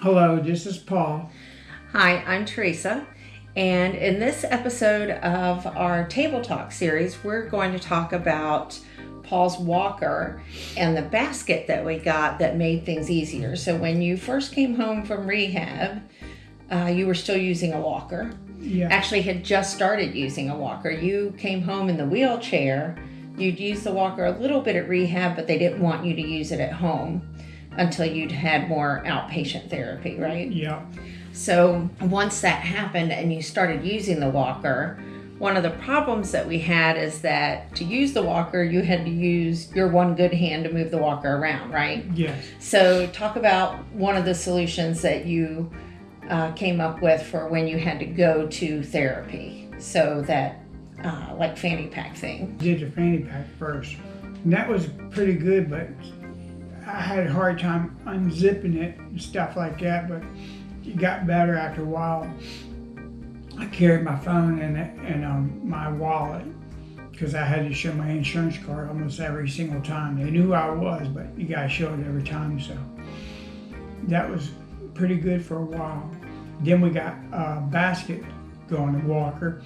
Hello, this is Paul. Hi, I'm Teresa, and in this episode of our Table Talk series, we're going to talk about Paul's walker and the basket that we got that made things easier. So when you first came home from rehab, you were still using a walker. Yeah. Actually had just started using a walker. You came home in the wheelchair. You'd use the walker a little bit at rehab, but they didn't want you to use it at home until you'd had more outpatient therapy, right? Yeah. So once that happened and you started using the walker, one of the problems that we had is that to use the walker, you had to use your one good hand to move the walker around, right? Yes. So talk about one of the solutions that you came up with for when you had to go to therapy. So that like fanny pack thing. Did the fanny pack first. And that was pretty good, but I had a hard time unzipping it and stuff like that, but it got better after a while. I carried my phone and my wallet because I had to show my insurance card almost every single time. They knew who I was, but you gotta show it every time, so that was pretty good for a while. Then we got a basket going, a walker,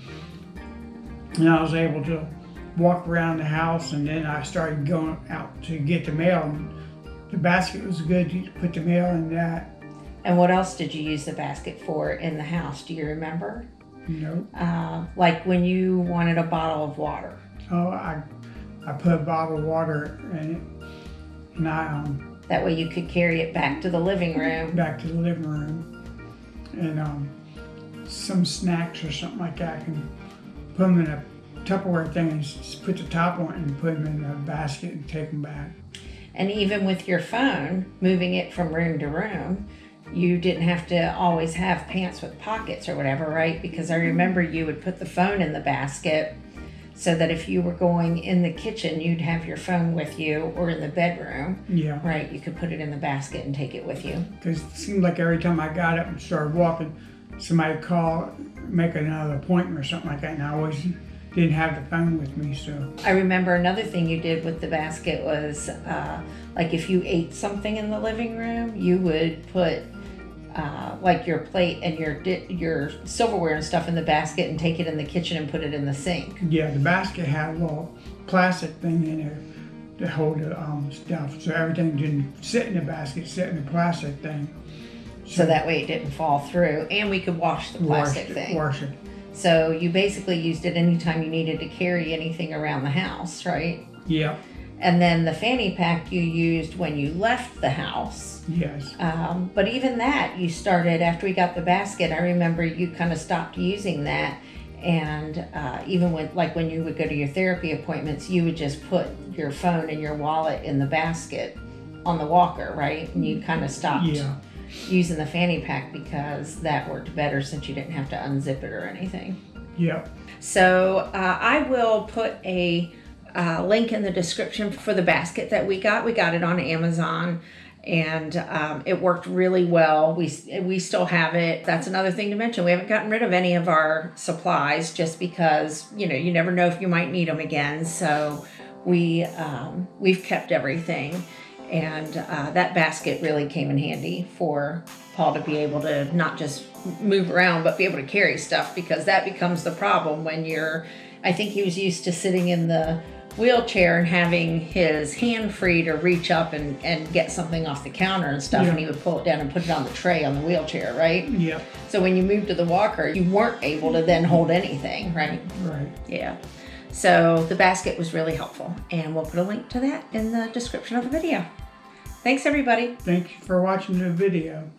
and I was able to walk around the house, and then I started going out to get the mail. And the basket was good to put the mail in that. And what else did you use the basket for in the house? Do you remember? No. Like when you wanted a bottle of water. Oh, I put a bottle of water in it, and I That way you could carry it back to the living room. back to the living room, and some snacks or something like that. I can put them in a Tupperware thing and just put the top on it and put them in a basket and take them back. And even with your phone, moving it from room to room, you didn't have to always have pants with pockets or whatever, right? Because I remember you would put the phone in the basket so that if you were going in the kitchen, you'd have your phone with you, or in the bedroom, Yeah. right? You could put it in the basket and take it with you. Because it seemed like every time I got up and started walking, somebody would call, make another appointment or something like that, and I always didn't have the phone with me, so. I remember another thing you did with the basket was like if you ate something in the living room, you would put like your plate and your silverware and stuff in the basket and take it in the kitchen and put it in the sink. Yeah, the basket had a little plastic thing in there to hold the stuff, so everything didn't sit in the basket, sit in the plastic thing. So that way it didn't fall through, and we could wash the plastic thing. Wash it. So you basically used it anytime you needed to carry anything around the house, right? Yeah. And then the fanny pack you used when you left the house. Yes. But even that, you started after we got the basket. I remember you kind of stopped using that, and even when you would go to your therapy appointments, you would just put your phone and your wallet in the basket on the walker, right? And you kind of stopped using the fanny pack because that worked better since you didn't have to unzip it or anything. Yeah. So I will put a link in the description for the basket that we got. We got it on Amazon, and it worked really well. We still have it. That's another thing to mention. We haven't gotten rid of any of our supplies just because, you never know if you might need them again. So we've kept everything. And that basket really came in handy for Paul to be able to not just move around, but be able to carry stuff, because that becomes the problem when I think he was used to sitting in the wheelchair and having his hand free to reach up and get something off the counter and stuff, and he would pull it down and put it on the tray on the wheelchair, right? Yeah. So when you moved to the walker, you weren't able to then hold anything, right? Right. Yeah. So the basket was really helpful, and we'll put a link to that in the description of the video. Thanks, everybody. Thank you for watching the video.